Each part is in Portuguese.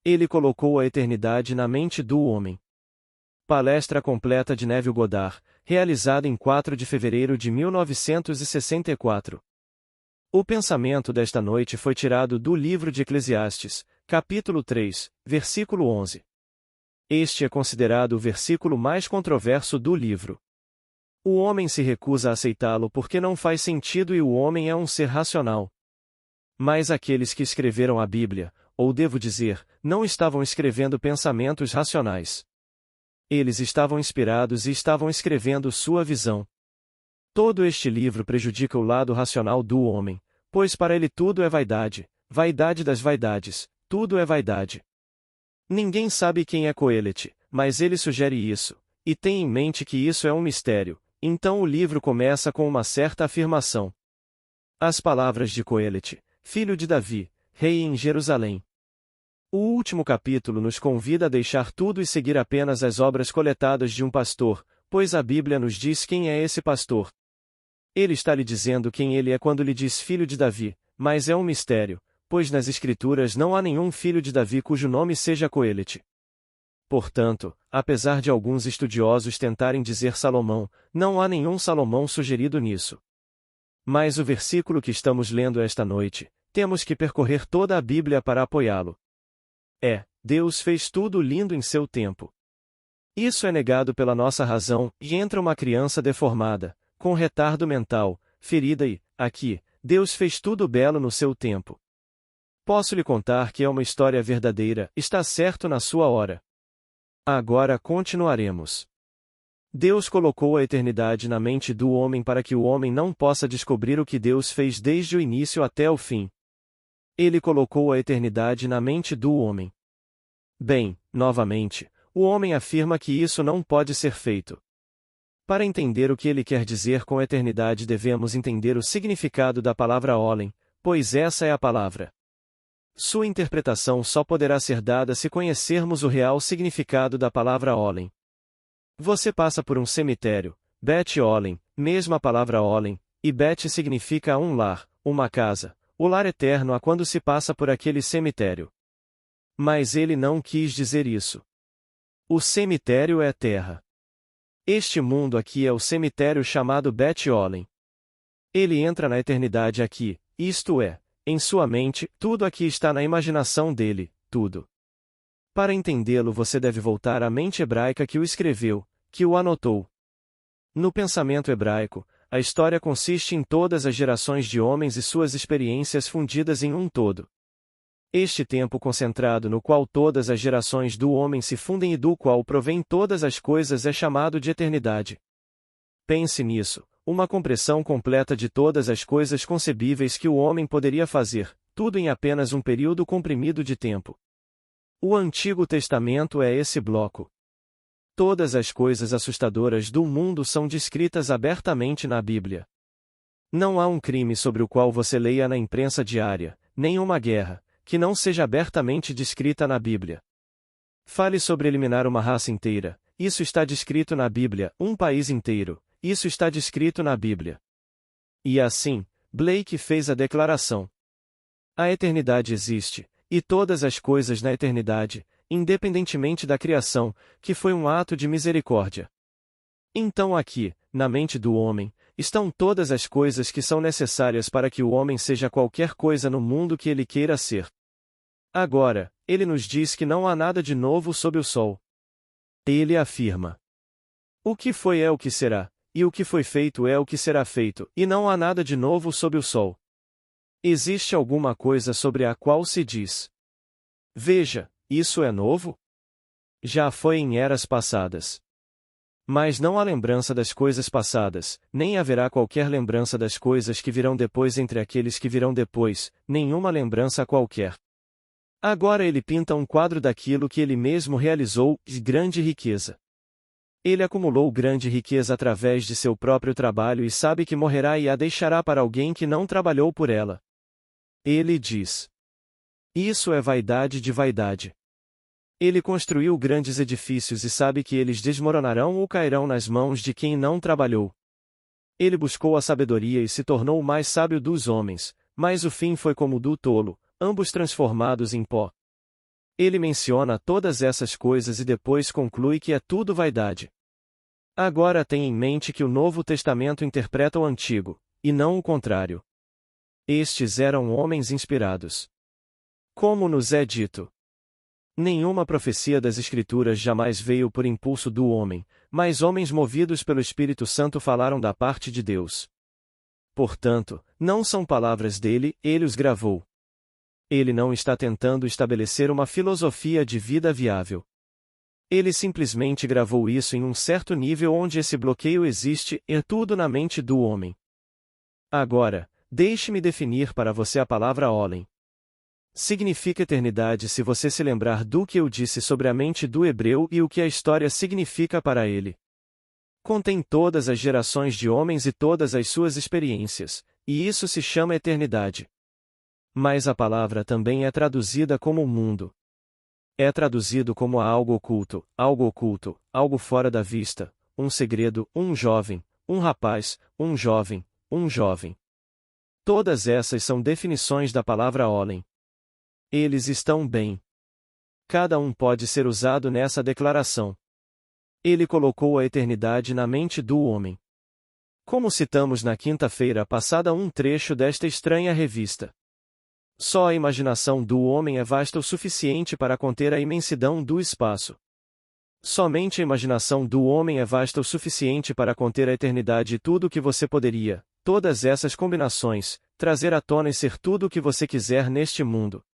Ele colocou a eternidade na mente do homem. Palestra completa de Neville Goddard, realizada em 4 de fevereiro de 1964. O pensamento desta noite foi tirado do livro de Eclesiastes, capítulo 3, versículo 11. Este é considerado o versículo mais controverso do livro. O homem se recusa a aceitá-lo porque não faz sentido e o homem é um ser racional. Mas aqueles que escreveram a Bíblia, ou devo dizer, não estavam escrevendo pensamentos racionais. Eles estavam inspirados e estavam escrevendo sua visão. Todo este livro prejudica o lado racional do homem, pois para ele tudo é vaidade, vaidade das vaidades, tudo é vaidade. Ninguém sabe quem é Coelete, mas ele sugere isso, e tem em mente que isso é um mistério, então o livro começa com uma certa afirmação. As palavras de Coelete, filho de Davi, rei em Jerusalém. O último capítulo nos convida a deixar tudo e seguir apenas as obras coletadas de um pastor, pois a Bíblia nos diz quem é esse pastor. Ele está lhe dizendo quem ele é quando lhe diz filho de Davi, mas é um mistério, pois nas Escrituras não há nenhum filho de Davi cujo nome seja Coelete. Portanto, apesar de alguns estudiosos tentarem dizer Salomão, não há nenhum Salomão sugerido nisso. Mas o versículo que estamos lendo esta noite, temos que percorrer toda a Bíblia para apoiá-lo. Deus fez tudo lindo em seu tempo. Isso é negado pela nossa razão, e entra uma criança deformada, com retardo mental, ferida e, aqui, Deus fez tudo belo no seu tempo. Posso lhe contar que é uma história verdadeira, está certo na sua hora. Agora continuaremos. Deus colocou a eternidade na mente do homem para que o homem não possa descobrir o que Deus fez desde o início até o fim. Ele colocou a eternidade na mente do homem. Bem, novamente, o homem afirma que isso não pode ser feito. Para entender o que ele quer dizer com eternidade devemos entender o significado da palavra Olim, pois essa é a palavra. Sua interpretação só poderá ser dada se conhecermos o real significado da palavra Olim. Você passa por um cemitério, Bet Olim, mesma palavra Olim, e Bet significa um lar, uma casa, o lar eterno a quando se passa por aquele cemitério. Mas ele não quis dizer isso. O cemitério é terra. Este mundo aqui é o cemitério chamado Bet Olim. Ele entra na eternidade aqui, isto é, em sua mente, tudo aqui está na imaginação dele, tudo. Para entendê-lo você deve voltar à mente hebraica que o escreveu, que o anotou. No pensamento hebraico, a história consiste em todas as gerações de homens e suas experiências fundidas em um todo. Este tempo concentrado no qual todas as gerações do homem se fundem e do qual provém todas as coisas é chamado de eternidade. Pense nisso, uma compressão completa de todas as coisas concebíveis que o homem poderia fazer, tudo em apenas um período comprimido de tempo. O Antigo Testamento é esse bloco. Todas as coisas assustadoras do mundo são descritas abertamente na Bíblia. Não há um crime sobre o qual você leia na imprensa diária, nem uma guerra, que não seja abertamente descrita na Bíblia. Fale sobre eliminar uma raça inteira, isso está descrito na Bíblia, um país inteiro, isso está descrito na Bíblia. E assim, Blake fez a declaração. A eternidade existe, e todas as coisas na eternidade, independentemente da criação, que foi um ato de misericórdia. Então aqui, na mente do homem, estão todas as coisas que são necessárias para que o homem seja qualquer coisa no mundo que ele queira ser. Agora, ele nos diz que não há nada de novo sob o sol. Ele afirma: o que foi é o que será, e o que foi feito é o que será feito, e não há nada de novo sob o sol. Existe alguma coisa sobre a qual se diz: veja, isso é novo? Já foi em eras passadas. Mas não há lembrança das coisas passadas, nem haverá qualquer lembrança das coisas que virão depois entre aqueles que virão depois, nenhuma lembrança qualquer. Agora ele pinta um quadro daquilo que ele mesmo realizou, de grande riqueza. Ele acumulou grande riqueza através de seu próprio trabalho e sabe que morrerá e a deixará para alguém que não trabalhou por ela. Ele diz: isso é vaidade de vaidade. Ele construiu grandes edifícios e sabe que eles desmoronarão ou cairão nas mãos de quem não trabalhou. Ele buscou a sabedoria e se tornou o mais sábio dos homens, mas o fim foi como o do tolo, ambos transformados em pó. Ele menciona todas essas coisas e depois conclui que é tudo vaidade. Agora tenha em mente que o Novo Testamento interpreta o Antigo, e não o contrário. Estes eram homens inspirados. Como nos é dito, nenhuma profecia das Escrituras jamais veio por impulso do homem, mas homens movidos pelo Espírito Santo falaram da parte de Deus. Portanto, não são palavras dele, ele os gravou. Ele não está tentando estabelecer uma filosofia de vida viável. Ele simplesmente gravou isso em um certo nível onde esse bloqueio existe, é tudo na mente do homem. Agora, deixe-me definir para você a palavra Olen. Significa eternidade se você se lembrar do que eu disse sobre a mente do hebreu e o que a história significa para ele. Contém todas as gerações de homens e todas as suas experiências, e isso se chama eternidade. Mas a palavra também é traduzida como mundo. É traduzido como algo oculto, algo fora da vista, um segredo, um jovem, um rapaz, um jovem, um jovem. Todas essas são definições da palavra Olen. Eles estão bem. Cada um pode ser usado nessa declaração. Ele colocou a eternidade na mente do homem. Como citamos na quinta-feira passada um trecho desta estranha revista. Só a imaginação do homem é vasta o suficiente para conter a imensidão do espaço. Somente a imaginação do homem é vasta o suficiente para conter a eternidade e tudo o que você poderia, todas essas combinações, trazer à tona e ser tudo o que você quiser neste mundo.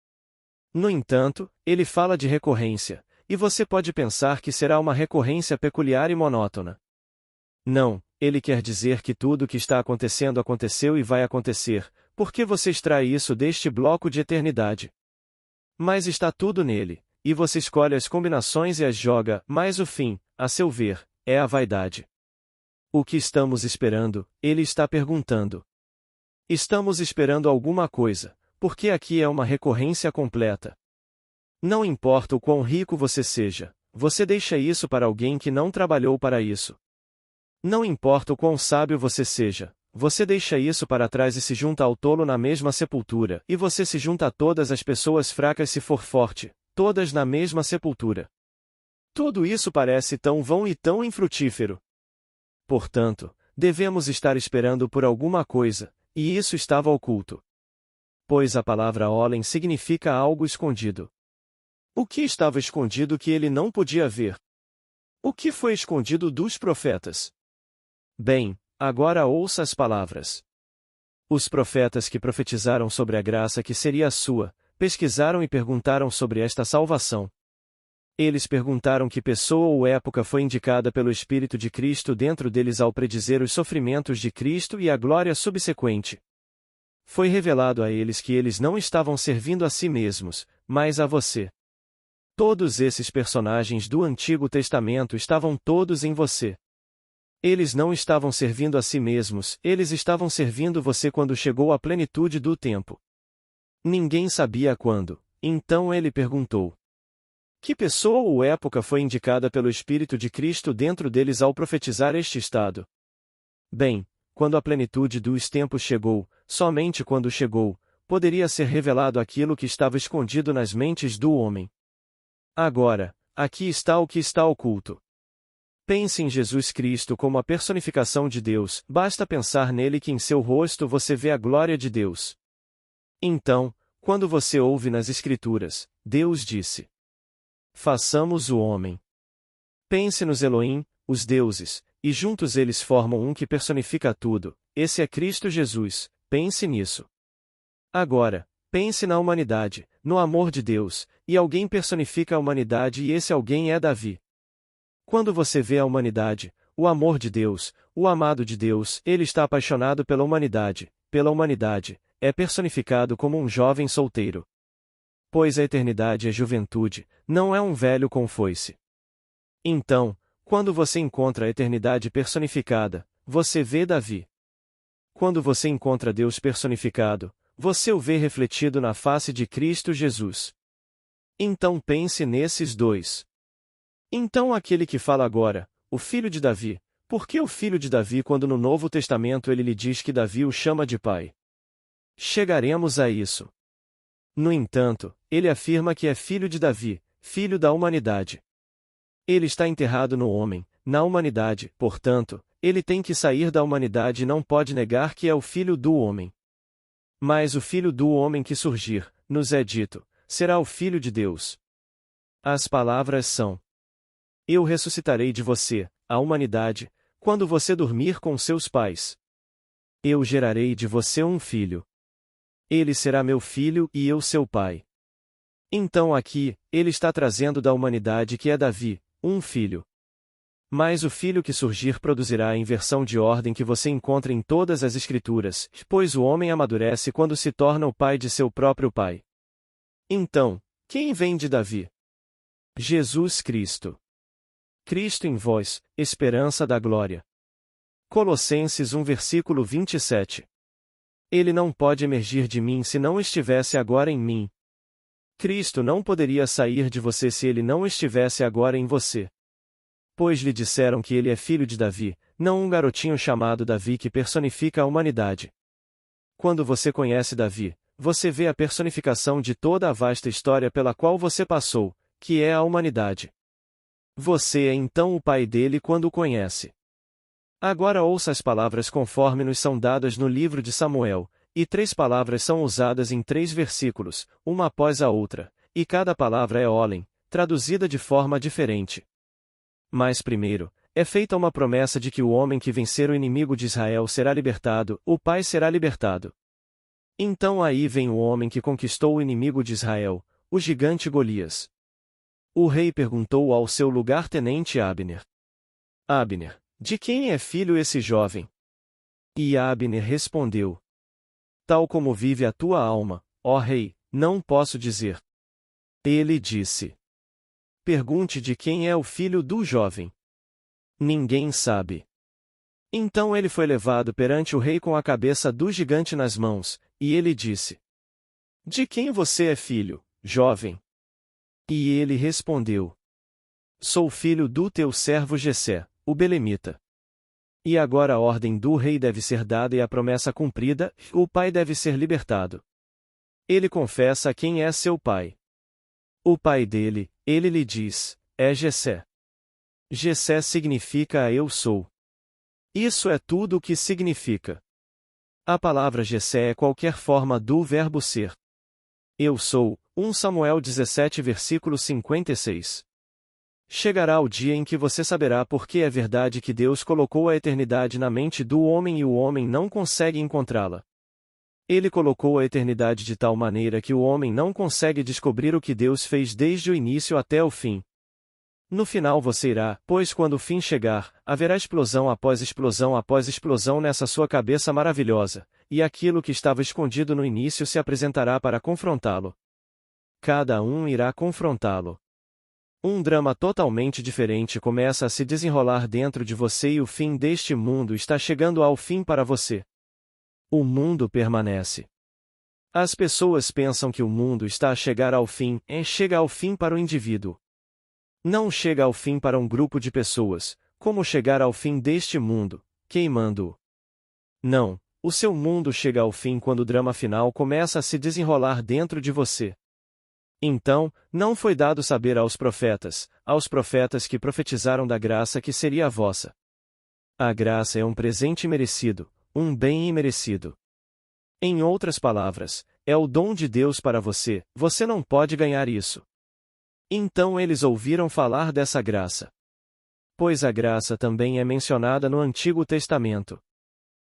No entanto, ele fala de recorrência, e você pode pensar que será uma recorrência peculiar e monótona. Não, ele quer dizer que tudo o que está acontecendo aconteceu e vai acontecer, porque você extrai isso deste bloco de eternidade. Mas está tudo nele, e você escolhe as combinações e as joga, mas o fim, a seu ver, é a vaidade. O que estamos esperando? Ele está perguntando. Estamos esperando alguma coisa, porque aqui é uma recorrência completa. Não importa o quão rico você seja, você deixa isso para alguém que não trabalhou para isso. Não importa o quão sábio você seja, você deixa isso para trás e se junta ao tolo na mesma sepultura, e você se junta a todas as pessoas fracas se for forte, todas na mesma sepultura. Tudo isso parece tão vão e tão infrutífero. Portanto, devemos estar esperando por alguma coisa, e isso estava oculto. Pois a palavra Olen significa algo escondido. O que estava escondido que ele não podia ver? O que foi escondido dos profetas? Bem, agora ouça as palavras. Os profetas que profetizaram sobre a graça que seria a sua, pesquisaram e perguntaram sobre esta salvação. Eles perguntaram que pessoa ou época foi indicada pelo Espírito de Cristo dentro deles ao predizer os sofrimentos de Cristo e a glória subsequente. Foi revelado a eles que eles não estavam servindo a si mesmos, mas a você. Todos esses personagens do Antigo Testamento estavam todos em você. Eles não estavam servindo a si mesmos, eles estavam servindo você quando chegou a plenitude do tempo. Ninguém sabia quando, então ele perguntou. Que pessoa ou época foi indicada pelo Espírito de Cristo dentro deles ao profetizar este estado? Bem, quando a plenitude dos tempos chegou, somente quando chegou, poderia ser revelado aquilo que estava escondido nas mentes do homem. Agora, aqui está o que está oculto. Pense em Jesus Cristo como a personificação de Deus, basta pensar nele que em seu rosto você vê a glória de Deus. Então, quando você ouve nas Escrituras, Deus disse: façamos o homem. Pense nos Elohim, os deuses, e juntos eles formam um que personifica tudo, esse é Cristo Jesus, pense nisso. Agora, pense na humanidade, no amor de Deus, e alguém personifica a humanidade e esse alguém é Davi. Quando você vê a humanidade, o amor de Deus, o amado de Deus, ele está apaixonado pela humanidade, é personificado como um jovem solteiro. Pois a eternidade é juventude, não é um velho com foice. Então, quando você encontra a eternidade personificada, você vê Davi. Quando você encontra Deus personificado, você o vê refletido na face de Cristo Jesus. Então pense nesses dois. Então aquele que fala agora, o filho de Davi, por que o filho de Davi quando no Novo Testamento ele lhe diz que Davi o chama de pai? Chegaremos a isso. No entanto, ele afirma que é filho de Davi, filho da humanidade. Ele está enterrado no homem, na humanidade, portanto, ele tem que sair da humanidade e não pode negar que é o filho do homem. Mas o filho do homem que surgir, nos é dito, será o filho de Deus. As palavras são: eu ressuscitarei de você, a humanidade, quando você dormir com seus pais. Eu gerarei de você um filho. Ele será meu filho e eu seu pai. Então aqui, ele está trazendo da humanidade que é Davi, um filho. Mas o filho que surgir produzirá a inversão de ordem que você encontra em todas as Escrituras, pois o homem amadurece quando se torna o pai de seu próprio pai. Então, quem vem de Davi? Jesus Cristo. Cristo em vós, esperança da glória. Colossenses 1 versículo 27. Ele não pode emergir de mim se não estivesse agora em mim. Cristo não poderia sair de você se ele não estivesse agora em você. Pois lhe disseram que ele é filho de Davi, não um garotinho chamado Davi que personifica a humanidade. Quando você conhece Davi, você vê a personificação de toda a vasta história pela qual você passou, que é a humanidade. Você é então o pai dele quando o conhece. Agora ouça as palavras conforme nos são dadas no livro de Samuel, e 3 palavras são usadas em 3 versículos, uma após a outra, e cada palavra é Olem, traduzida de forma diferente. Mas primeiro, é feita uma promessa de que o homem que vencer o inimigo de Israel será libertado, o pai será libertado. Então aí vem o homem que conquistou o inimigo de Israel, o gigante Golias. O rei perguntou ao seu lugar-tenente Abner: Abner, de quem é filho esse jovem? E Abner respondeu: tal como vive a tua alma, ó rei, não posso dizer. Ele disse: pergunte de quem é o filho do jovem. Ninguém sabe. Então ele foi levado perante o rei com a cabeça do gigante nas mãos, e ele disse: de quem você é filho, jovem? E ele respondeu: sou filho do teu servo Jessé, o belemita. E agora a ordem do rei deve ser dada e a promessa cumprida, o pai deve ser libertado. Ele confessa quem é seu pai. O pai dele, ele lhe diz, é Jessé. Jessé significa eu sou. Isso é tudo o que significa. A palavra Jessé é qualquer forma do verbo ser. Eu sou, 1 Samuel 17 versículo 56. Chegará o dia em que você saberá por que é verdade que Deus colocou a eternidade na mente do homem e o homem não consegue encontrá-la. Ele colocou a eternidade de tal maneira que o homem não consegue descobrir o que Deus fez desde o início até o fim. No final você irá, pois quando o fim chegar, haverá explosão após explosão nessa sua cabeça maravilhosa, e aquilo que estava escondido no início se apresentará para confrontá-lo. Cada um irá confrontá-lo. Um drama totalmente diferente começa a se desenrolar dentro de você e o fim deste mundo está chegando ao fim para você. O mundo permanece. As pessoas pensam que o mundo está a chegar ao fim, chega ao fim para o indivíduo. Não chega ao fim para um grupo de pessoas, como chegar ao fim deste mundo, queimando-o. Não, o seu mundo chega ao fim quando o drama final começa a se desenrolar dentro de você. Então, não foi dado saber aos profetas que profetizaram da graça que seria a vossa. A graça é um presente imerecido, um bem imerecido. Em outras palavras, é o dom de Deus para você, você não pode ganhar isso. Então eles ouviram falar dessa graça. Pois a graça também é mencionada no Antigo Testamento.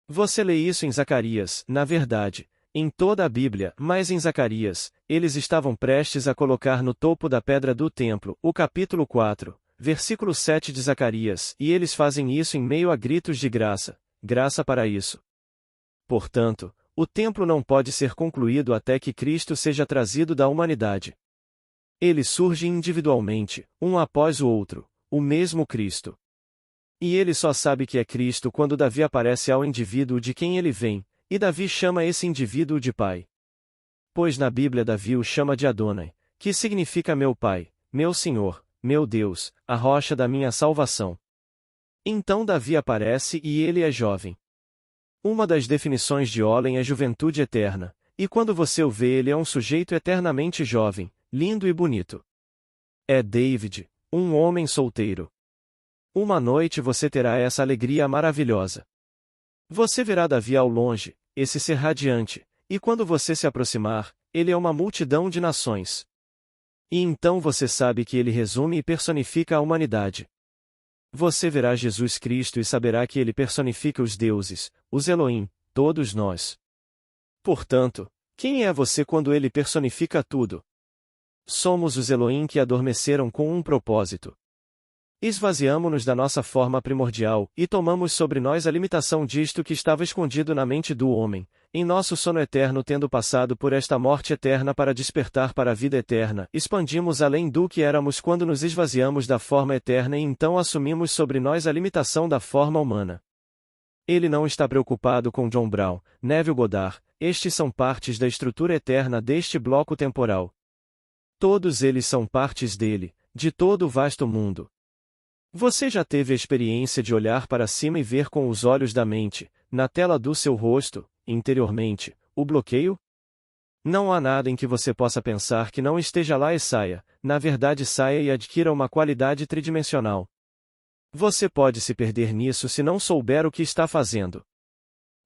Você lê isso em Zacarias, na verdade, em toda a Bíblia, mas em Zacarias, eles estavam prestes a colocar no topo da pedra do templo, o capítulo 4, versículo 7 de Zacarias, e eles fazem isso em meio a gritos de graça, graça para isso. Portanto, o templo não pode ser concluído até que Cristo seja trazido da humanidade. Ele surge individualmente, um após o outro, o mesmo Cristo. E ele só sabe que é Cristo quando Davi aparece ao indivíduo de quem ele vem, e Davi chama esse indivíduo de pai. Pois na Bíblia Davi o chama de Adonai, que significa meu pai, meu Senhor, meu Deus, a rocha da minha salvação. Então Davi aparece e ele é jovem. Uma das definições de Olem é juventude eterna, e quando você o vê, ele é um sujeito eternamente jovem, lindo e bonito. É David, um homem solteiro. Uma noite você terá essa alegria maravilhosa. Você verá Davi ao longe, esse ser radiante, e quando você se aproximar, ele é uma multidão de nações. E então você sabe que ele resume e personifica a humanidade. Você verá Jesus Cristo e saberá que ele personifica os deuses, os Elohim, todos nós. Portanto, quem é você quando ele personifica tudo? Somos os Elohim que adormeceram com um propósito. Esvaziamo-nos da nossa forma primordial, e tomamos sobre nós a limitação disto que estava escondido na mente do homem, em nosso sono eterno tendo passado por esta morte eterna para despertar para a vida eterna, expandimos além do que éramos quando nos esvaziamos da forma eterna e então assumimos sobre nós a limitação da forma humana. Ele não está preocupado com John Brown, Neville Goddard, estes são partes da estrutura eterna deste bloco temporal. Todos eles são partes dele, de todo o vasto mundo. Você já teve a experiência de olhar para cima e ver com os olhos da mente, na tela do seu rosto, interiormente, o bloqueio? Não há nada em que você possa pensar que não esteja lá e saia, na verdade saia e adquira uma qualidade tridimensional. Você pode se perder nisso se não souber o que está fazendo.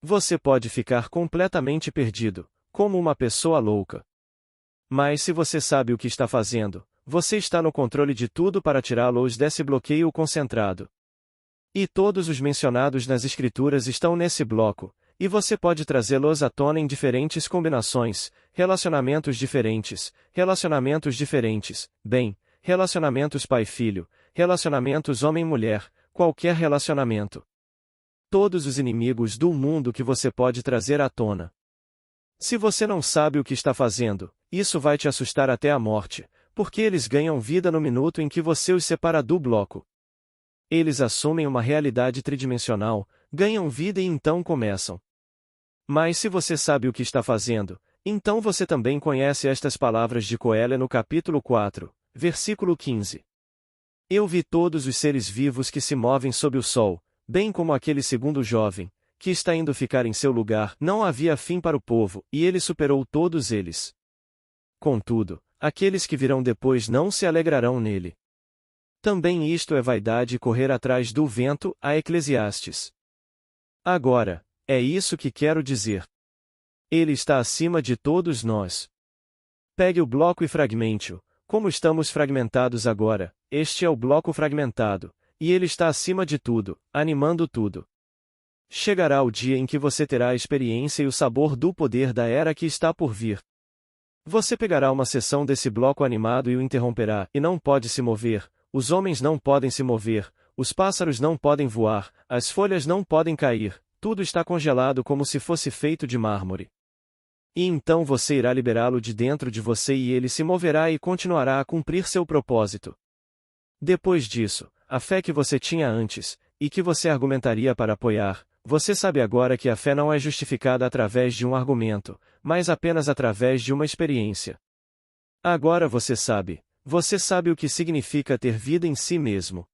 Você pode ficar completamente perdido, como uma pessoa louca. Mas se você sabe o que está fazendo, você está no controle de tudo para tirá-los desse bloqueio concentrado. E todos os mencionados nas Escrituras estão nesse bloco, e você pode trazê-los à tona em diferentes combinações, relacionamentos diferentes, relacionamentos pai-filho, relacionamentos homem-mulher, qualquer relacionamento. Todos os inimigos do mundo que você pode trazer à tona. Se você não sabe o que está fazendo, isso vai te assustar até a morte, porque eles ganham vida no minuto em que você os separa do bloco. Eles assumem uma realidade tridimensional, ganham vida e então começam. Mas se você sabe o que está fazendo, então você também conhece estas palavras de Coelho no capítulo 4, versículo 15. Eu vi todos os seres vivos que se movem sob o sol, bem como aquele segundo jovem, que está indo ficar em seu lugar. Não havia fim para o povo, e ele superou todos eles. Contudo, aqueles que virão depois não se alegrarão nele. Também isto é vaidade e correr atrás do vento, a Eclesiastes. Agora, é isso que quero dizer. Ele está acima de todos nós. Pegue o bloco e fragmente-o, como estamos fragmentados agora, este é o bloco fragmentado, e ele está acima de tudo, animando tudo. Chegará o dia em que você terá a experiência e o sabor do poder da era que está por vir. Você pegará uma seção desse bloco animado e o interromperá, e não pode se mover, os homens não podem se mover, os pássaros não podem voar, as folhas não podem cair, tudo está congelado como se fosse feito de mármore. E então você irá liberá-lo de dentro de você e ele se moverá e continuará a cumprir seu propósito. Depois disso, a fé que você tinha antes, e que você argumentaria para apoiar, você sabe agora que a fé não é justificada através de um argumento, mas apenas através de uma experiência. Agora você sabe o que significa ter vida em si mesmo.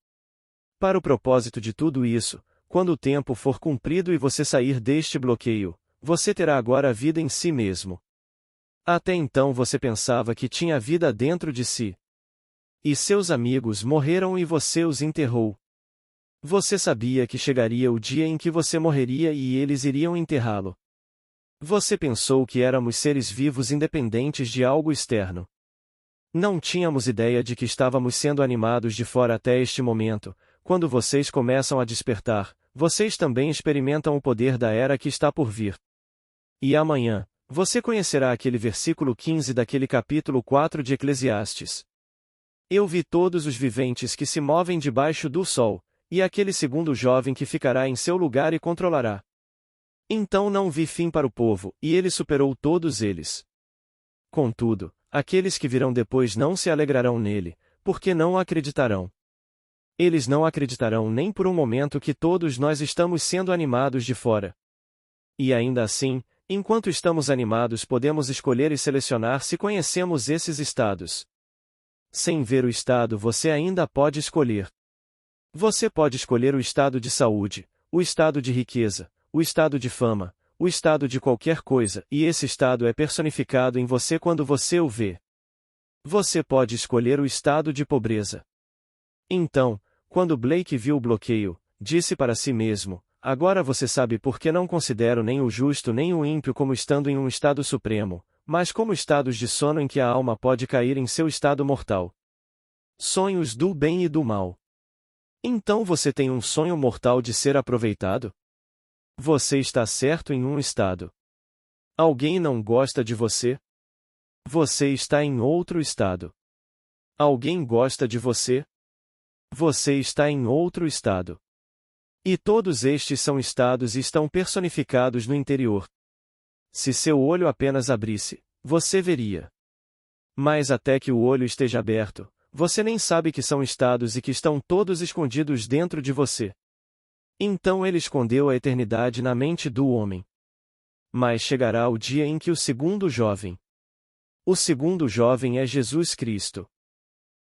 Para o propósito de tudo isso, quando o tempo for cumprido e você sair deste bloqueio, você terá agora a vida em si mesmo. Até então você pensava que tinha vida dentro de si. E seus amigos morreram e você os enterrou. Você sabia que chegaria o dia em que você morreria e eles iriam enterrá-lo. Você pensou que éramos seres vivos independentes de algo externo. Não tínhamos ideia de que estávamos sendo animados de fora até este momento. Quando vocês começam a despertar, vocês também experimentam o poder da era que está por vir. E amanhã, você conhecerá aquele versículo 15 daquele capítulo 4 de Eclesiastes. Eu vi todos os viventes que se movem debaixo do sol, e aquele segundo jovem que ficará em seu lugar e controlará. Então não vi fim para o povo, e ele superou todos eles. Contudo, aqueles que virão depois não se alegrarão nele, porque não acreditarão. Eles não acreditarão nem por um momento que todos nós estamos sendo animados de fora. E ainda assim, enquanto estamos animados podemos escolher e selecionar se conhecemos esses estados. Sem ver o estado você ainda pode escolher. Você pode escolher o estado de saúde, o estado de riqueza, o estado de fama, o estado de qualquer coisa, e esse estado é personificado em você quando você o vê. Você pode escolher o estado de pobreza. Então, quando Blake viu o bloqueio, disse para si mesmo: agora você sabe por que não considero nem o justo nem o ímpio como estando em um estado supremo, mas como estados de sono em que a alma pode cair em seu estado mortal. Sonhos do bem e do mal. Então você tem um sonho mortal de ser aproveitado? Você está certo em um estado. Alguém não gosta de você? Você está em outro estado. Alguém gosta de você? Você está em outro estado. E todos estes são estados e estão personificados no interior. Se seu olho apenas abrisse, você veria. Mas até que o olho esteja aberto, você nem sabe que são estados e que estão todos escondidos dentro de você. Então ele escondeu a eternidade na mente do homem. Mas chegará o dia em que o segundo jovem. O segundo jovem é Jesus Cristo.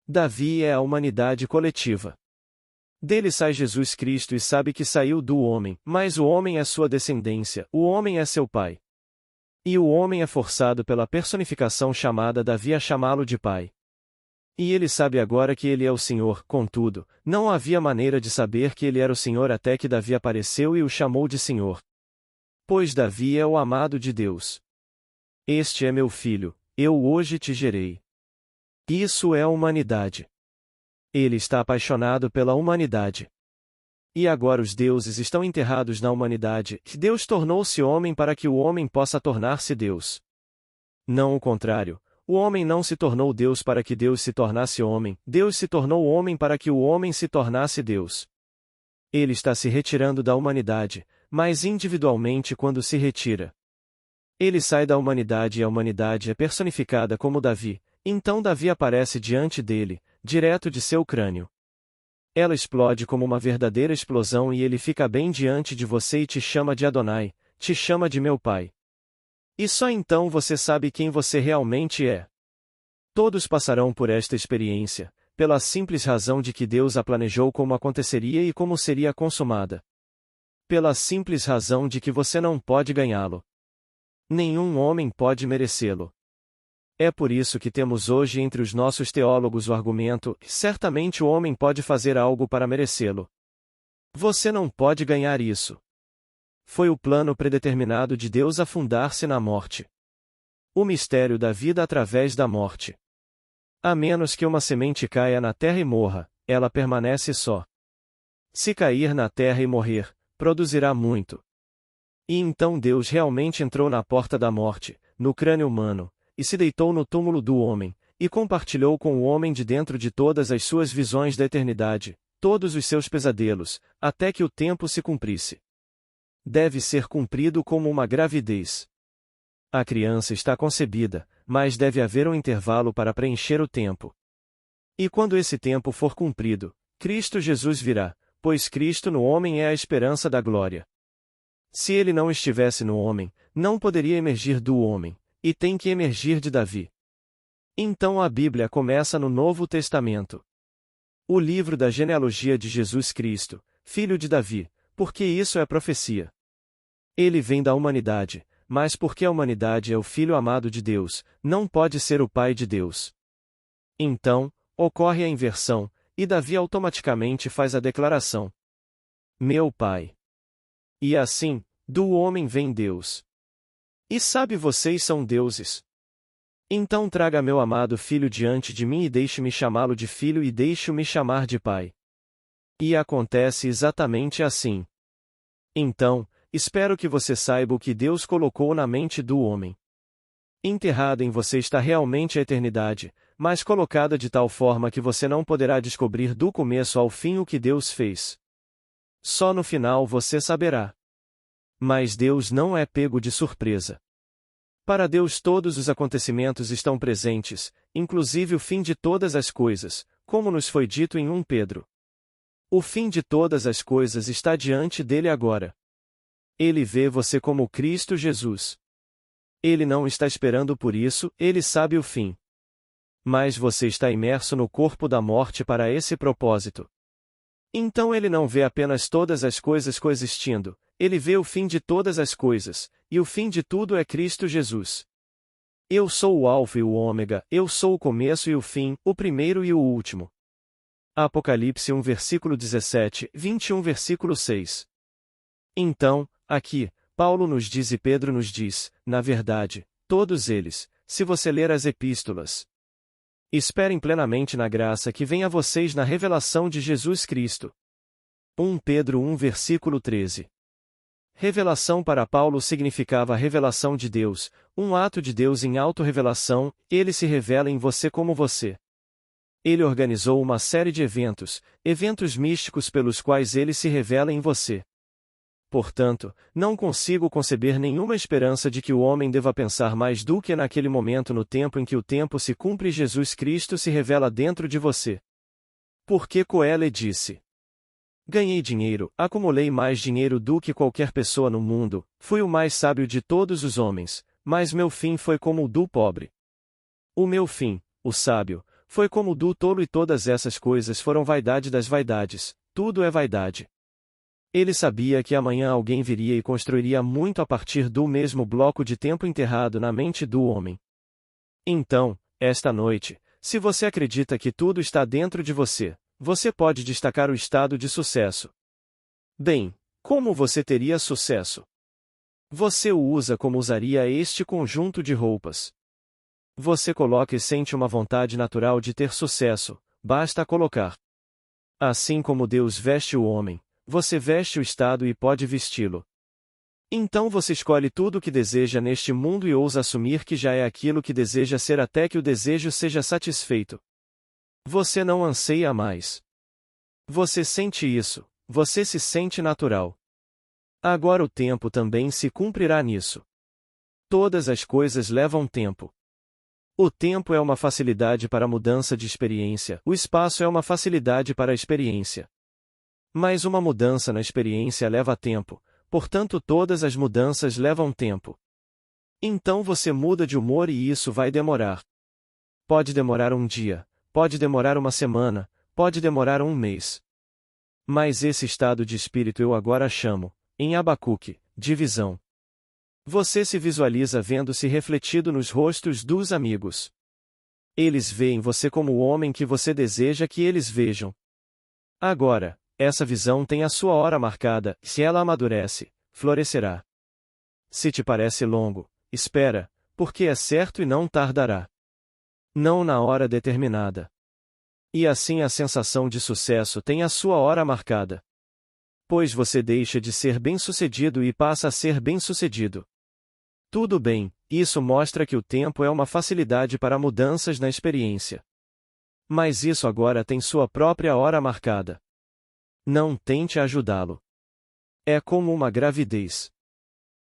Davi é a humanidade coletiva. Dele sai Jesus Cristo e sabe que saiu do homem, mas o homem é sua descendência, o homem é seu pai. E o homem é forçado pela personificação chamada Davi a chamá-lo de pai. E ele sabe agora que ele é o Senhor, contudo, não havia maneira de saber que ele era o Senhor até que Davi apareceu e o chamou de Senhor. Pois Davi é o amado de Deus. Este é meu filho, eu hoje te gerei. Isso é a humanidade. Ele está apaixonado pela humanidade. E agora os deuses estão enterrados na humanidade, que Deus tornou-se homem para que o homem possa tornar-se Deus. Não o contrário. O homem não se tornou Deus para que Deus se tornasse homem, Deus se tornou homem para que o homem se tornasse Deus. Ele está se retirando da humanidade, mas individualmente quando se retira. Ele sai da humanidade e a humanidade é personificada como Davi, então Davi aparece diante dele, direto de seu crânio. Ela explode como uma verdadeira explosão e ele fica bem diante de você e te chama de Adonai, te chama de meu pai. E só então você sabe quem você realmente é. Todos passarão por esta experiência, pela simples razão de que Deus a planejou como aconteceria e como seria consumada. Pela simples razão de que você não pode ganhá-lo. Nenhum homem pode merecê-lo. É por isso que temos hoje entre os nossos teólogos o argumento: certamente o homem pode fazer algo para merecê-lo. Você não pode ganhar isso. Foi o plano predeterminado de Deus afundar-se na morte. O mistério da vida através da morte. A menos que uma semente caia na terra e morra, ela permanece só. Se cair na terra e morrer, produzirá muito. E então Deus realmente entrou na porta da morte, no crânio humano, e se deitou no túmulo do homem, e compartilhou com o homem de dentro de todas as suas visões da eternidade, todos os seus pesadelos, até que o tempo se cumprisse. Deve ser cumprido como uma gravidez. A criança está concebida, mas deve haver um intervalo para preencher o tempo. E quando esse tempo for cumprido, Cristo Jesus virá, pois Cristo no homem é a esperança da glória. Se ele não estivesse no homem, não poderia emergir do homem, e tem que emergir de Davi. Então a Bíblia começa no Novo Testamento. O livro da genealogia de Jesus Cristo, filho de Davi, porque isso é profecia. Ele vem da humanidade, mas porque a humanidade é o filho amado de Deus, não pode ser o pai de Deus. Então, ocorre a inversão, e Davi automaticamente faz a declaração: meu pai. E assim, do homem vem Deus. E sabe, vocês são deuses. Então traga meu amado filho diante de mim e deixe-me chamá-lo de filho e deixe-me chamar de pai. E acontece exatamente assim. Então, espero que você saiba o que Deus colocou na mente do homem. Enterrada em você está realmente a eternidade, mas colocada de tal forma que você não poderá descobrir do começo ao fim o que Deus fez. Só no final você saberá. Mas Deus não é pego de surpresa. Para Deus todos os acontecimentos estão presentes, inclusive o fim de todas as coisas, como nos foi dito em 1 Pedro. O fim de todas as coisas está diante dele agora. Ele vê você como Cristo Jesus. Ele não está esperando por isso, ele sabe o fim. Mas você está imerso no corpo da morte para esse propósito. Então ele não vê apenas todas as coisas coexistindo, ele vê o fim de todas as coisas, e o fim de tudo é Cristo Jesus. Eu sou o Alfa e o Ômega, eu sou o começo e o fim, o primeiro e o último. Apocalipse 1 versículo 17, 21 versículo 6. Então, aqui, Paulo nos diz e Pedro nos diz, na verdade, todos eles, se você ler as epístolas. Esperem plenamente na graça que vem a vocês na revelação de Jesus Cristo. 1 Pedro 1 versículo 13. Revelação para Paulo significava a revelação de Deus, um ato de Deus em autorrevelação, ele se revela em você como você. Ele organizou uma série de eventos místicos pelos quais ele se revela em você. Portanto, não consigo conceber nenhuma esperança de que o homem deva pensar mais do que naquele momento no tempo em que o tempo se cumpre e Jesus Cristo se revela dentro de você. Porque Coelho disse: ganhei dinheiro, acumulei mais dinheiro do que qualquer pessoa no mundo, fui o mais sábio de todos os homens, mas meu fim foi como o do pobre. O meu fim, o sábio, foi como o do tolo e todas essas coisas foram vaidade das vaidades, tudo é vaidade. Ele sabia que amanhã alguém viria e construiria muito a partir do mesmo bloco de tempo enterrado na mente do homem. Então, esta noite, se você acredita que tudo está dentro de você, você pode destacar o estado de sucesso. Bem, como você teria sucesso? Você o usa como usaria este conjunto de roupas. Você coloca e sente uma vontade natural de ter sucesso, basta colocar. Assim como Deus veste o homem, você veste o estado e pode vesti-lo. Então você escolhe tudo o que deseja neste mundo e ousa assumir que já é aquilo que deseja ser até que o desejo seja satisfeito. Você não anseia mais. Você sente isso, você se sente natural. Agora o tempo também se cumprirá nisso. Todas as coisas levam tempo. O tempo é uma facilidade para a mudança de experiência, o espaço é uma facilidade para a experiência. Mas uma mudança na experiência leva tempo, portanto todas as mudanças levam tempo. Então você muda de humor e isso vai demorar. Pode demorar um dia, pode demorar uma semana, pode demorar um mês. Mas esse estado de espírito eu agora chamo, em Abacuque, de visão. Você se visualiza vendo-se refletido nos rostos dos amigos. Eles veem você como o homem que você deseja que eles vejam. Agora, essa visão tem a sua hora marcada, se ela amadurece, florescerá. Se te parece longo, espera, porque é certo e não tardará. Não na hora determinada. E assim a sensação de sucesso tem a sua hora marcada. Pois você deixa de ser bem-sucedido e passa a ser bem-sucedido. Tudo bem, isso mostra que o tempo é uma facilidade para mudanças na experiência. Mas isso agora tem sua própria hora marcada. Não tente ajudá-lo. É como uma gravidez.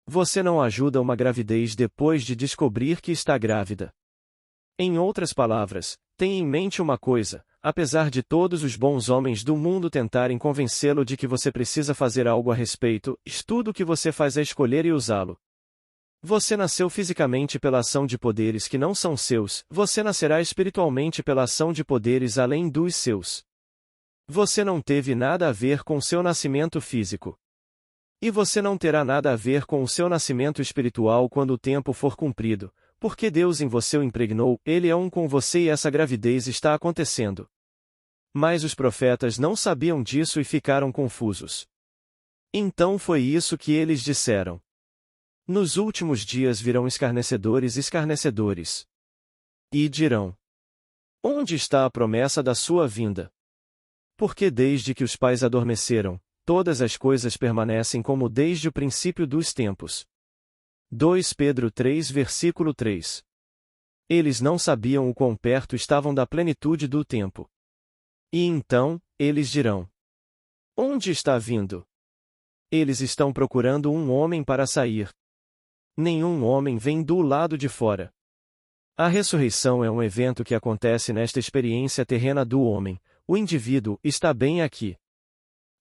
Você não ajuda uma gravidez depois de descobrir que está grávida. Em outras palavras, tenha em mente uma coisa: apesar de todos os bons homens do mundo tentarem convencê-lo de que você precisa fazer algo a respeito, tudo o que você faz é escolher e usá-lo. Você nasceu fisicamente pela ação de poderes que não são seus, você nascerá espiritualmente pela ação de poderes além dos seus. Você não teve nada a ver com seu nascimento físico. E você não terá nada a ver com o seu nascimento espiritual quando o tempo for cumprido, porque Deus em você o impregnou, Ele é um com você e essa gravidez está acontecendo. Mas os profetas não sabiam disso e ficaram confusos. Então foi isso que eles disseram. Nos últimos dias virão escarnecedores. E dirão: onde está a promessa da sua vinda? Porque desde que os pais adormeceram, todas as coisas permanecem como desde o princípio dos tempos. 2 Pedro 3 versículo 3. Eles não sabiam o quão perto estavam da plenitude do tempo. E então, eles dirão: onde está vindo? Eles estão procurando um homem para sair. Nenhum homem vem do lado de fora. A ressurreição é um evento que acontece nesta experiência terrena do homem. O indivíduo está bem aqui.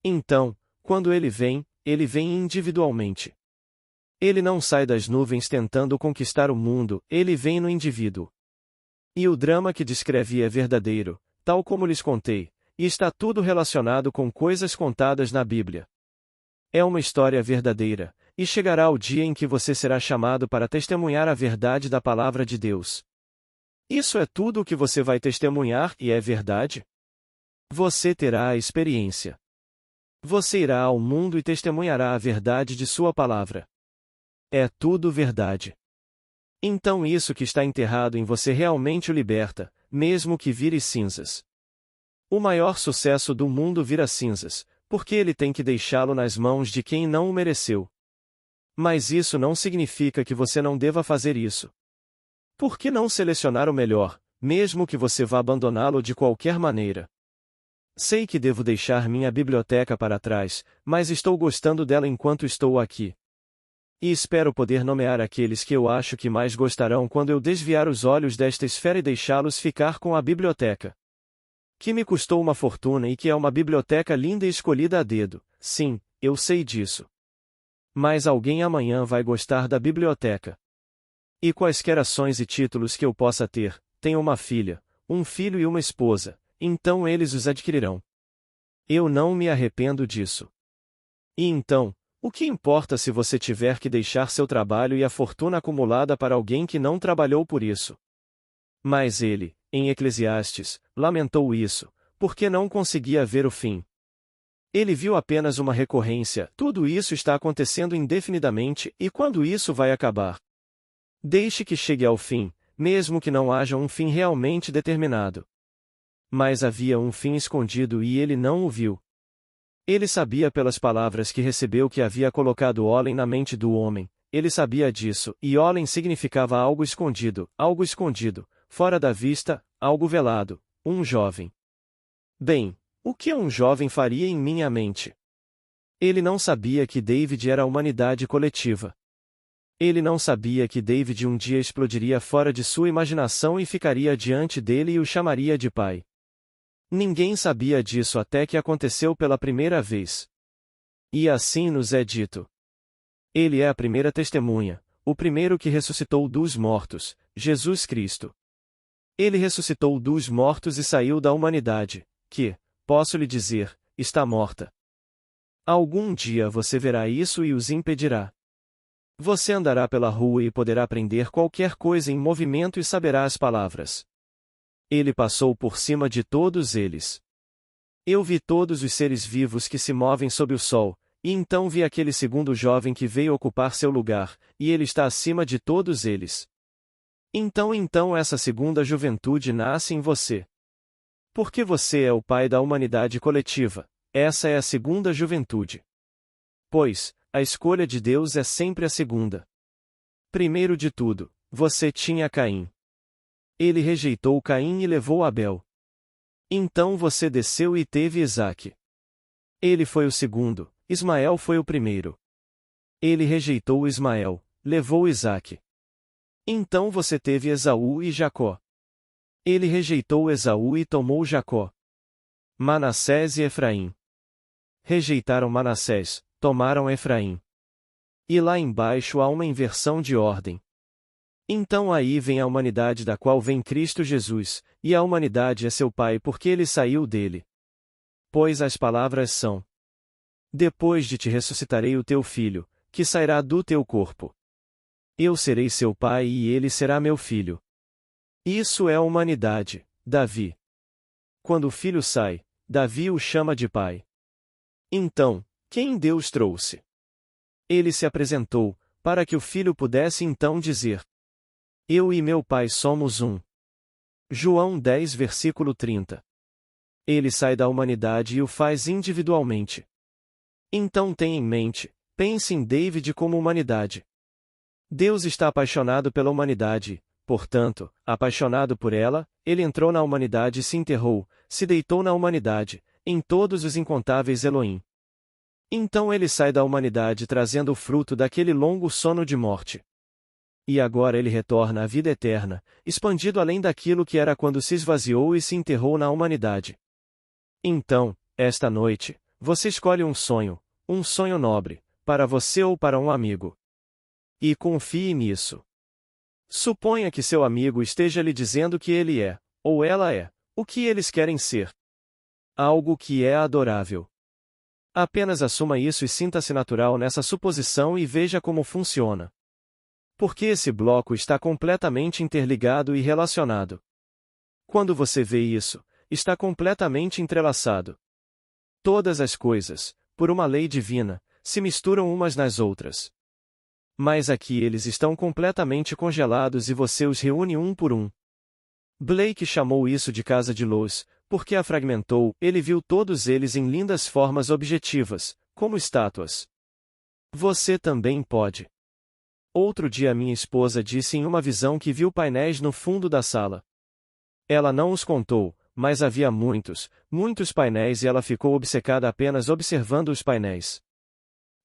Então, quando ele vem individualmente. Ele não sai das nuvens tentando conquistar o mundo, ele vem no indivíduo. E o drama que descrevi é verdadeiro, tal como lhes contei, e está tudo relacionado com coisas contadas na Bíblia. É uma história verdadeira, e chegará o dia em que você será chamado para testemunhar a verdade da palavra de Deus. Isso é tudo o que você vai testemunhar e é verdade? Você terá a experiência. Você irá ao mundo e testemunhará a verdade de sua palavra. É tudo verdade. Então isso que está enterrado em você realmente o liberta, mesmo que vire cinzas. O maior sucesso do mundo vira cinzas, porque ele tem que deixá-lo nas mãos de quem não o mereceu. Mas isso não significa que você não deva fazer isso. Por que não selecionar o melhor, mesmo que você vá abandoná-lo de qualquer maneira? Sei que devo deixar minha biblioteca para trás, mas estou gostando dela enquanto estou aqui. E espero poder nomear aqueles que eu acho que mais gostarão quando eu desviar os olhos desta esfera e deixá-los ficar com a biblioteca. Que me custou uma fortuna e que é uma biblioteca linda e escolhida a dedo, sim, eu sei disso. Mas alguém amanhã vai gostar da biblioteca. E quaisquer ações e títulos que eu possa ter, tenho uma filha, um filho e uma esposa, então eles os adquirirão. Eu não me arrependo disso. E então, o que importa se você tiver que deixar seu trabalho e a fortuna acumulada para alguém que não trabalhou por isso? Mas ele, em Eclesiastes, lamentou isso, porque não conseguia ver o fim. Ele viu apenas uma recorrência, tudo isso está acontecendo indefinidamente, e quando isso vai acabar? Deixe que chegue ao fim, mesmo que não haja um fim realmente determinado. Mas havia um fim escondido e ele não o viu. Ele sabia pelas palavras que recebeu que havia colocado Olen na mente do homem, ele sabia disso, e Olen significava algo escondido, fora da vista, algo velado, um jovem. Bem, o que um jovem faria em minha mente? Ele não sabia que David era a humanidade coletiva. Ele não sabia que David um dia explodiria fora de sua imaginação e ficaria diante dele e o chamaria de pai. Ninguém sabia disso até que aconteceu pela primeira vez. E assim nos é dito. Ele é a primeira testemunha, o primeiro que ressuscitou dos mortos, Jesus Cristo. Ele ressuscitou dos mortos e saiu da humanidade, que, posso lhe dizer, está morta. Algum dia você verá isso e os impedirá. Você andará pela rua e poderá aprender qualquer coisa em movimento e saberá as palavras. Ele passou por cima de todos eles. Eu vi todos os seres vivos que se movem sob o sol, e então vi aquele segundo jovem que veio ocupar seu lugar, e ele está acima de todos eles. Então essa segunda juventude nasce em você. Porque você é o pai da humanidade coletiva, essa é a segunda juventude. Pois, a escolha de Deus é sempre a segunda. Primeiro de tudo, você tinha Caim. Ele rejeitou Caim e levou Abel. Então você desceu e teve Isaque. Ele foi o segundo, Ismael foi o primeiro. Ele rejeitou Ismael, levou Isaque. Então você teve Esaú e Jacó. Ele rejeitou Esaú e tomou Jacó. Manassés e Efraim. Rejeitaram Manassés, tomaram Efraim. E lá embaixo há uma inversão de ordem. Então aí vem a humanidade da qual vem Cristo Jesus, e a humanidade é seu pai porque ele saiu dele. Pois as palavras são: depois de te ressuscitarei o teu filho, que sairá do teu corpo. Eu serei seu pai e ele será meu filho. Isso é a humanidade, Davi. Quando o filho sai, Davi o chama de pai. Então, quem Deus trouxe? Ele se apresentou, para que o filho pudesse então dizer: eu e meu pai somos um. João 10 versículo 30. Ele sai da humanidade e o faz individualmente. Então tenha em mente, pense em David como humanidade. Deus está apaixonado pela humanidade, portanto, apaixonado por ela, ele entrou na humanidade e se enterrou, se deitou na humanidade, em todos os incontáveis Elohim. Então ele sai da humanidade trazendo o fruto daquele longo sono de morte. E agora ele retorna à vida eterna, expandido além daquilo que era quando se esvaziou e se enterrou na humanidade. Então, esta noite, você escolhe um sonho nobre, para você ou para um amigo. E confie nisso. Suponha que seu amigo esteja lhe dizendo que ele é, ou ela é, o que eles querem ser. Algo que é adorável. Apenas assuma isso e sinta-se natural nessa suposição e veja como funciona. Porque esse bloco está completamente interligado e relacionado. Quando você vê isso, está completamente entrelaçado. Todas as coisas, por uma lei divina, se misturam umas nas outras. Mas aqui eles estão completamente congelados e você os reúne um por um. Blake chamou isso de casa de luz, porque a fragmentou, ele viu todos eles em lindas formas objetivas, como estátuas. Você também pode. Outro dia minha esposa disse em uma visão que viu painéis no fundo da sala. Ela não os contou, mas havia muitos, muitos painéis e ela ficou obcecada apenas observando os painéis.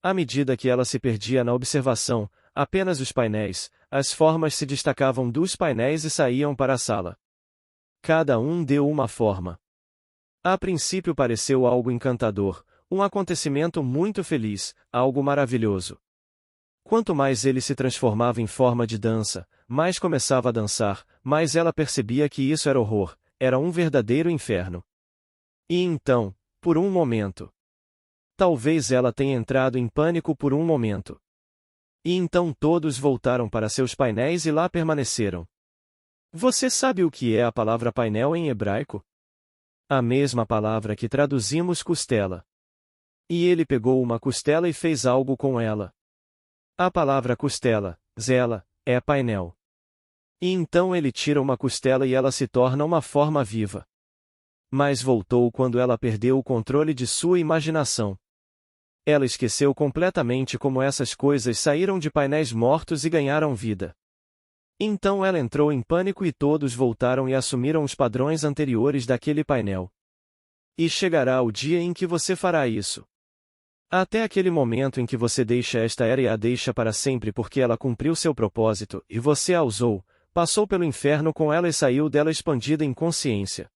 À medida que ela se perdia na observação, apenas os painéis, as formas se destacavam dos painéis e saíam para a sala. Cada um deu uma forma. A princípio pareceu algo encantador, um acontecimento muito feliz, algo maravilhoso. Quanto mais ele se transformava em forma de dança, mais começava a dançar, mais ela percebia que isso era horror, era um verdadeiro inferno. E então, por um momento. Talvez ela tenha entrado em pânico por um momento. E então todos voltaram para seus painéis e lá permaneceram. Você sabe o que é a palavra painel em hebraico? A mesma palavra que traduzimos costela. E ele pegou uma costela e fez algo com ela. A palavra costela, zela, é painel. E então ele tira uma costela e ela se torna uma forma viva. Mas voltou quando ela perdeu o controle de sua imaginação. Ela esqueceu completamente como essas coisas saíram de painéis mortos e ganharam vida. Então ela entrou em pânico e todos voltaram e assumiram os padrões anteriores daquele painel. E chegará o dia em que você fará isso. Até aquele momento em que você deixa esta era e a deixa para sempre porque ela cumpriu seu propósito e você a usou, passou pelo inferno com ela e saiu dela expandida em consciência.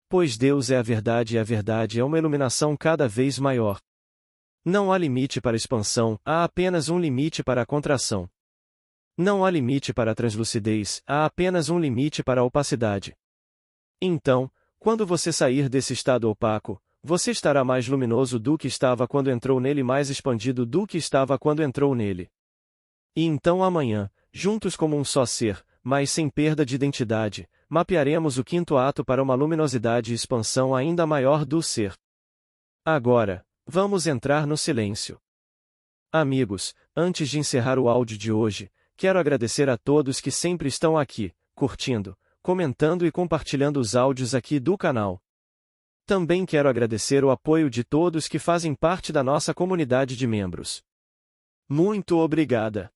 Pois Deus é a verdade e a verdade é uma iluminação cada vez maior. Não há limite para expansão, há apenas um limite para a contração. Não há limite para a translucidez, há apenas um limite para a opacidade. Então, quando você sair desse estado opaco, você estará mais luminoso do que estava quando entrou nele e mais expandido do que estava quando entrou nele. E então amanhã, juntos como um só ser, mas sem perda de identidade, mapearemos o quinto ato para uma luminosidade e expansão ainda maior do ser. Agora, vamos entrar no silêncio. Amigos, antes de encerrar o áudio de hoje, quero agradecer a todos que sempre estão aqui, curtindo, comentando e compartilhando os áudios aqui do canal. Também quero agradecer o apoio de todos que fazem parte da nossa comunidade de membros. Muito obrigada.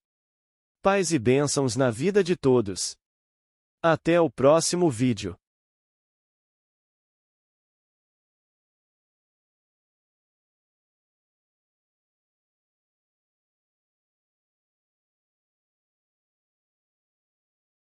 Paz e bênçãos na vida de todos. Até o próximo vídeo.